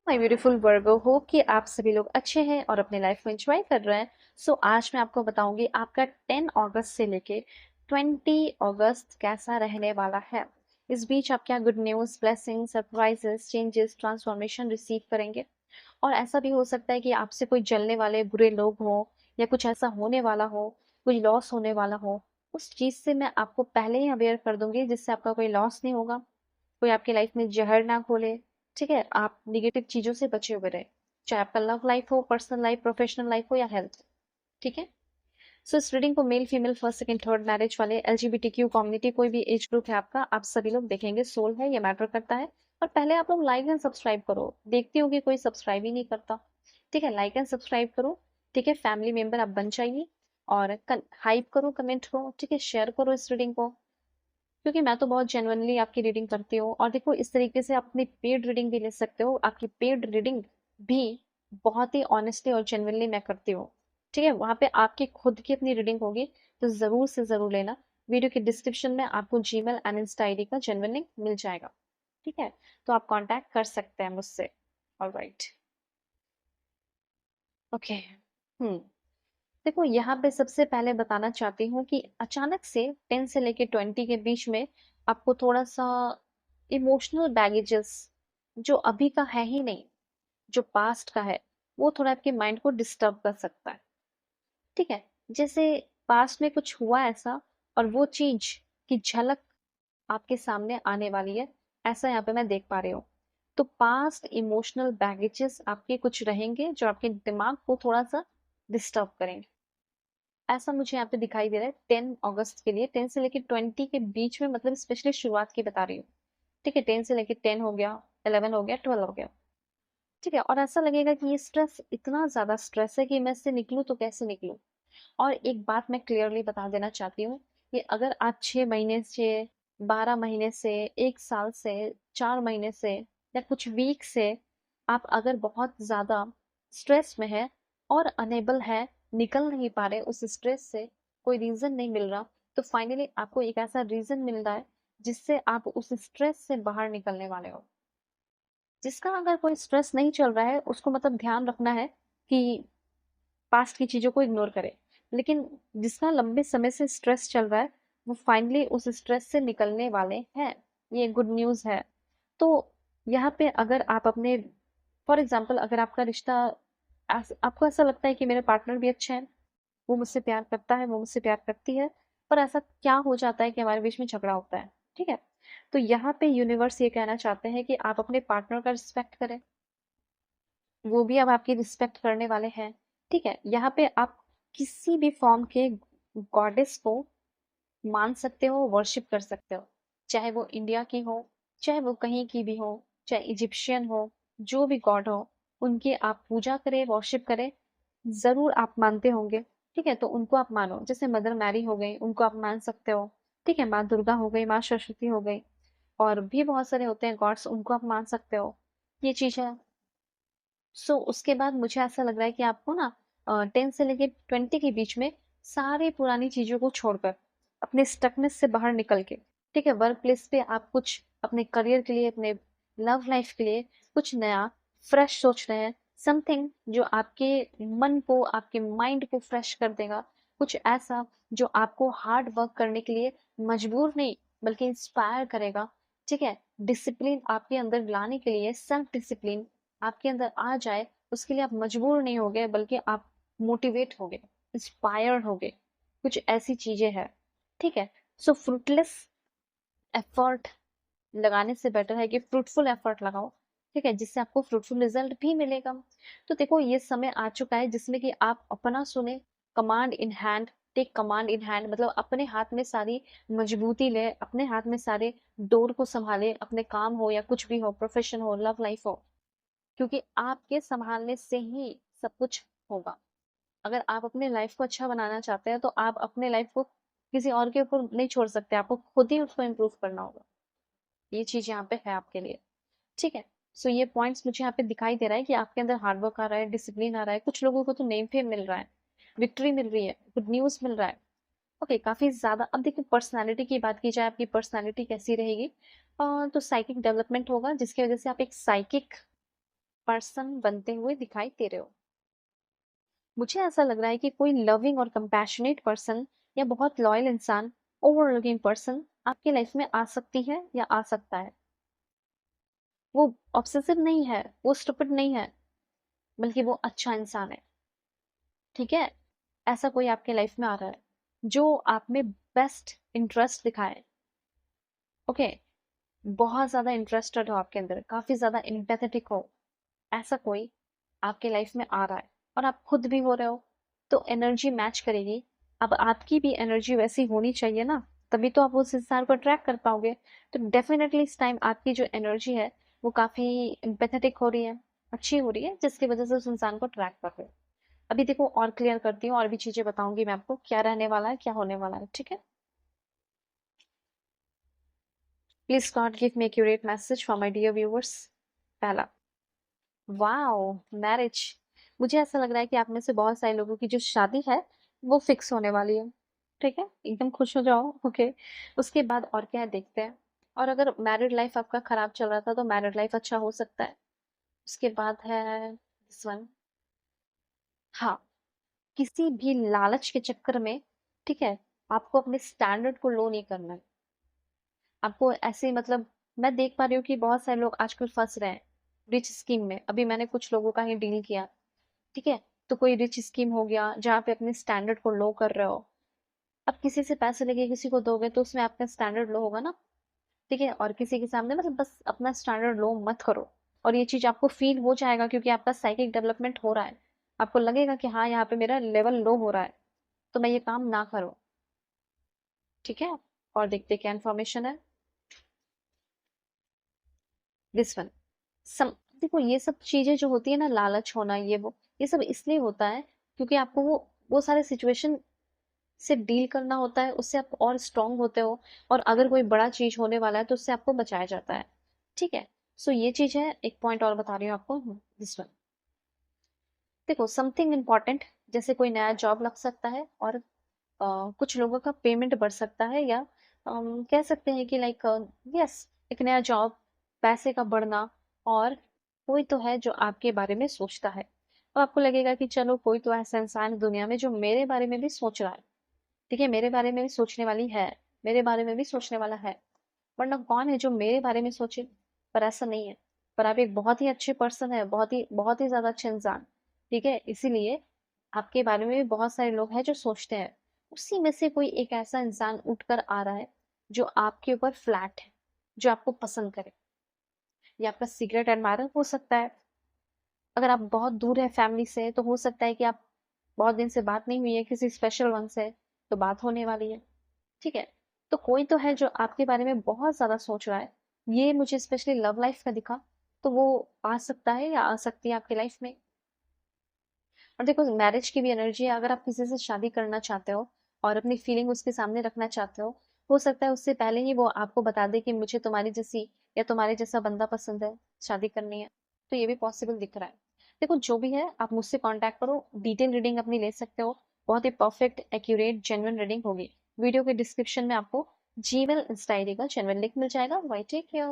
My beautiful Virgo, hope कि आप सभी लोग अच्छे हैं और अपने लाइफ को एंजॉय कर रहे हैं। आज मैं आपको बताऊंगी आपका 10 अगस्त से लेके 20 अगस्त कैसा रहने वाला है। इस बीच आप क्या good news, blessing, surprises, changes, transformation receive करेंगे। और ऐसा भी हो सकता है कि आपसे कोई जलने वाले बुरे लोग हों या कुछ ऐसा होने वाला हो, कोई लॉस होने वाला हो। उस चीज़ से मैं आपको पहले ही अवेयर कर दूंगी, जिससे आपका कोई लॉस नहीं होगा, कोई आपकी लाइफ में जहर ना घोले। ठीक है, आप निगेटिव चीजों से बचे हुए रहे, चाहे आपका लव लाइफ हो, पर्सनल लाइफ, प्रोफेशनल लाइफ हो या हेल्थ। ठीक है। इस रीडिंग को male, female, first, second, third, marriage वाले, एलजीबीटीक्यू कम्युनिटी, कोई भी एज ग्रुप है आपका, आप सभी लोग देखेंगे। सोल है, ये मैटर करता है। और पहले आप लोग लाइक एंड सब्सक्राइब करो। देखती होगी कोई सब्सक्राइब ही नहीं करता। ठीक है, लाइक एंड सब्सक्राइब करो। ठीक है, फैमिली मेंबर आप बन जाइए। और हाइप करो, कमेंट करो। ठीक है, शेयर करो इस रीडिंग को, क्योंकि मैं तो बहुत जेन्युइनली आपकी रीडिंग करती हूँ। और देखो, इस तरीके से आप अपनी पेड रीडिंग भी ले सकते हो। आपकी पेड रीडिंग भी बहुत ही ऑनेस्टली और जेन्युइनली मैं करती हूँ। ठीक है, वहां पे आपकी खुद की अपनी रीडिंग होगी, तो जरूर से जरूर लेना। वीडियो के डिस्क्रिप्शन में आपको जीमेल एंड इंस्टा आईडी का जेन्युइन लिंक मिल जाएगा। ठीक है, तो आप कांटेक्ट कर सकते हैं मुझसे। ऑलराइट। ओके। हम्म। देखो, यहाँ पे सबसे पहले बताना चाहती हूँ कि अचानक से 10 से लेके 20 के बीच में आपको थोड़ा सा इमोशनल बैगेजेस, जो अभी का है ही नहीं, जो पास्ट का है, वो थोड़ा आपके माइंड को डिस्टर्ब कर सकता है। ठीक है, जैसे पास्ट में कुछ हुआ ऐसा, और वो चीज की झलक आपके सामने आने वाली है, ऐसा यहाँ पे मैं देख पा रही हूँ। तो पास्ट इमोशनल बैगेजेस आपके कुछ रहेंगे जो आपके दिमाग को थोड़ा सा डिस्टर्ब करेंगे, ऐसा मुझे यहाँ पे दिखाई दे रहा है। 10 अगस्त के लिए, 10 से लेके 20 के बीच में, मतलब स्पेशली शुरुआत की बता रही हूँ। ठीक है, 10 से लेके 10 हो गया, 11 हो गया, 12 हो गया। ठीक है, और ऐसा लगेगा कि ये स्ट्रेस, इतना ज्यादा स्ट्रेस है कि मैं इससे निकलूं तो कैसे निकलूं। और एक बात मैं क्लियरली बता देना चाहती हूँ कि अगर आप 6 महीने से, 12 महीने से, 1 साल से, 4 महीने से, या कुछ वीक से आप अगर बहुत ज्यादा स्ट्रेस में है और अनेबल है, निकल नहीं पा रहे उस स्ट्रेस से, कोई रीजन नहीं मिल रहा, तो फाइनली आपको एक ऐसा रीजन मिल रहा है जिससे आप उस स्ट्रेस से बाहर निकलने वाले हो। जिसका अगर कोई स्ट्रेस नहीं चल रहा है, उसको मतलब ध्यान रखना है कि पास्ट की चीजों को इग्नोर करे। लेकिन जिसका लंबे समय से स्ट्रेस चल रहा है, वो फाइनली उस स्ट्रेस से निकलने वाले हैं। ये गुड न्यूज है। तो यहाँ पे अगर आप अपने, फॉर एग्जाम्पल, अगर आपका रिश्ता, आपको ऐसा लगता है कि मेरे पार्टनर भी अच्छे हैं, वो मुझसे प्यार करता है, वो मुझसे प्यार करती है, पर ऐसा क्या हो जाता है कि हमारे बीच में झगड़ा होता है। ठीक है, तो यहाँ पे यूनिवर्स ये कहना चाहते हैं कि आप अपने पार्टनर का रिस्पेक्ट करें, वो भी अब आपकी रिस्पेक्ट करने वाले हैं। ठीक है, यहाँ पे आप किसी भी फॉर्म के गॉडेस को मान सकते हो, वर्शिप कर सकते हो, चाहे वो इंडिया की हो, चाहे वो कहीं की भी हो, चाहे इजिप्शियन हो, जो भी गॉड हो, उनकी आप पूजा करें, वर्शिप करें। जरूर आप मानते होंगे। ठीक है, तो उनको आप मानो, जैसे मदर मैरी हो गई, उनको आप मान सकते हो। ठीक है, माँ दुर्गा हो गई, माँ सरस्वती हो गई, और भी बहुत सारे होते हैं गॉड्स, उनको आप मान सकते हो। ये चीज है। उसके बाद मुझे ऐसा लग रहा है कि आपको ना 10 से लेके 20 के बीच में सारी पुरानी चीजों को छोड़कर, अपने स्टकनेस से बाहर निकल के, ठीक है, वर्क प्लेस पे आप कुछ अपने करियर के लिए, अपने लव लाइफ के लिए कुछ नया, फ्रेश सोच रहे हैं। समथिंग जो आपके मन को, आपके माइंड को फ्रेश कर देगा। कुछ ऐसा जो आपको हार्ड वर्क करने के लिए मजबूर नहीं, बल्कि इंस्पायर करेगा। ठीक है, डिसिप्लिन आपके अंदर लाने के लिए, सेल्फ डिसिप्लिन आपके अंदर आ जाए, उसके लिए आप मजबूर नहीं होगे, बल्कि आप मोटिवेट होगे, इंस्पायर्ड होगे। कुछ ऐसी चीजें हैं। ठीक है, फ्रूटलेस एफर्ट लगाने से बेटर है कि फ्रूटफुल एफर्ट लगाओ। ठीक है, जिससे आपको फ्रूटफुल रिजल्ट भी मिलेगा। तो देखो, ये समय आ चुका है जिसमें कि आप अपना सुने, command in hand, take command in hand, मतलब अपने हाथ में सारी मजबूती ले, अपने हाथ में सारे डोर को संभाले, अपने काम हो या कुछ भी हो, प्रोफेशन हो, लव लाइफ हो, क्योंकि आपके संभालने से ही सब कुछ होगा। अगर आप अपने लाइफ को अच्छा बनाना चाहते हैं, तो आप अपने लाइफ को किसी और के ऊपर नहीं छोड़ सकते, आपको खुद ही उसको इम्प्रूव करना होगा। ये चीज यहाँ पे है आपके लिए। ठीक है, ये पॉइंट्स मुझे यहाँ पे दिखाई दे रहा है कि आपके अंदर हार्डवर्क आ रहा है, डिसिप्लिन आ रहा है, कुछ लोगों को तो नेम फेम मिल रहा है, विक्ट्री मिल रही है, गुड न्यूज मिल रहा है। ओके, काफी ज्यादा। अब देखिए, पर्सनालिटी की बात की जाए, आपकी पर्सनालिटी कैसी रहेगी। तो साइकिक डेवलपमेंट होगा, जिसकी वजह से आप एक साइकिक पर्सन बनते हुए दिखाई दे रहे हो। मुझे ऐसा लग रहा है कि कोई लविंग और कंपैशनेट पर्सन या बहुत लॉयल इंसान, ओवर लुकिंग पर्सन आपकी लाइफ में आ सकती है या आ सकता है। वो ऑब्सेसिव नहीं है, वो स्टूपिड नहीं है, बल्कि वो अच्छा इंसान है। ठीक है, ऐसा कोई आपके लाइफ में आ रहा है जो आप में बेस्ट इंटरेस्ट दिखाए। ओके, बहुत ज्यादा इंटरेस्टेड हो आपके अंदर, काफी ज्यादा एम्पैथेटिक हो, ऐसा कोई आपके लाइफ में आ रहा है और आप खुद भी हो रहे हो, तो एनर्जी मैच करेगी। अब आपकी भी एनर्जी वैसी होनी चाहिए ना, तभी तो आप उस इंसान को ट्रैक कर पाओगे। तो डेफिनेटली इस टाइम आपकी जो एनर्जी है वो काफी एम्पैथेटिक हो रही है, अच्छी हो रही है, जिसकी वजह से उस इंसान को ट्रैक कर रहे हो। अभी देखो और क्लियर करती हूँ, और भी चीजें बताऊंगी मैं आपको, क्या रहने वाला है, क्या होने वाला है। ठीक है, please God give me accurate message for my dear viewers. पहला, वाओ, मैरिज। मुझे ऐसा लग रहा है कि आप में से बहुत सारे लोगों की जो शादी है वो फिक्स होने वाली है। ठीक है, एकदम खुश हो जाओ। ओके, उसके बाद और क्या है देखते हैं। और अगर मैरिड लाइफ आपका खराब चल रहा था तो मैरिड लाइफ अच्छा हो सकता है। उसके बाद है दिस वन। हाँ, किसी भी लालच के चक्कर में, ठीक है, आपको अपने स्टैंडर्ड को लो नहीं करना है। आपको ऐसे मतलब, मैं देख पा रही हूँ कि बहुत सारे लोग आजकल फंस रहे हैं रिच स्कीम में। अभी मैंने कुछ लोगों का ही डील किया। ठीक है, तो कोई रिच स्कीम हो गया जहाँ पे अपने स्टैंडर्ड को लो कर रहे हो। अब किसी से पैसे लेके किसी को दोगे तो उसमें आपका स्टैंडर्ड लो होगा ना। ठीक है, और किसी के सामने मतलब बस अपना स्टैंडर्ड लो मत करो। और ये चीज आपको फील हो जाएगा क्योंकि आपका साइकिक डेवलपमेंट हो रहा है। आपको लगेगा कि हाँ, यहाँ पे मेरा लेवल लो हो रहा है, तो मैं ये काम ना करूँ। ठीक है, और देखते क्या इन्फॉर्मेशन है दिस वन। सम देखो, ये सब चीजें जो होती है ना, लालच होना, ये सब इसलिए होता है क्योंकि आपको वो सारे सिचुएशन से डील करना होता है, उससे आप और स्ट्रांग होते हो। और अगर कोई बड़ा चीज होने वाला है तो उससे आपको बचाया जाता है। ठीक है, सो ये चीज है। एक पॉइंट और बता रही हूँ आपको, दिस वन। देखो, समथिंग इम्पोर्टेंट, जैसे कोई नया जॉब लग सकता है, और कुछ लोगों का पेमेंट बढ़ सकता है, या कह सकते हैं कि लाइक, यस, एक नया जॉब, पैसे का बढ़ना। और कोई तो है जो आपके बारे में सोचता है, तो आपको लगेगा कि चलो कोई तो ऐसा इंसान है दुनिया में जो मेरे बारे में भी सोच रहा है। ठीक है, मेरे बारे में भी सोचने वाली है, मेरे बारे में भी सोचने वाला है। वरना कौन है जो मेरे बारे में सोचे? पर ऐसा नहीं है। पर आप एक बहुत ही अच्छे पर्सन है, बहुत ही ज्यादा अच्छे इंसान। ठीक है, इसीलिए आपके बारे में भी बहुत सारे लोग हैं जो सोचते हैं। उसी में से कोई एक ऐसा इंसान उठकर आ रहा है जो आपके ऊपर फ्लैट है, जो आपको पसंद करे। ये आपका सीक्रेट एडमायरर हो सकता है। अगर आप बहुत दूर है फैमिली से, तो हो सकता है कि आप बहुत दिन से बात नहीं हुई है किसी स्पेशल वन से, तो बात होने वाली है। ठीक है, तो कोई तो है जो आपके बारे में बहुत ज्यादा सोच रहा है। ये मुझे स्पेशली लव लाइफ का दिखा, तो वो आ सकता है या आ सकती है आपकी लाइफ में। और देखो, मैरिज की भी एनर्जी है। अगर आप किसी से शादी करना चाहते हो और अपनी फीलिंग उसके सामने रखना चाहते हो सकता है उससे पहले ही वो आपको बता दे कि मुझे तुम्हारी जैसी या तुम्हारे जैसा बंदा पसंद है, शादी करनी है। तो ये भी पॉसिबल दिख रहा है। देखो, जो भी है, आप मुझसे कांटेक्ट करो, डिटेल रीडिंग अपनी ले सकते हो। बहुत ही परफेक्ट, एक्यूरेट, जेन्युइन रीडिंग होगी। वीडियो के डिस्क्रिप्शन में आपको जीमेल इंस्टा आईडी का जेन्युइन लिंक मिल जाएगा। Bye take care.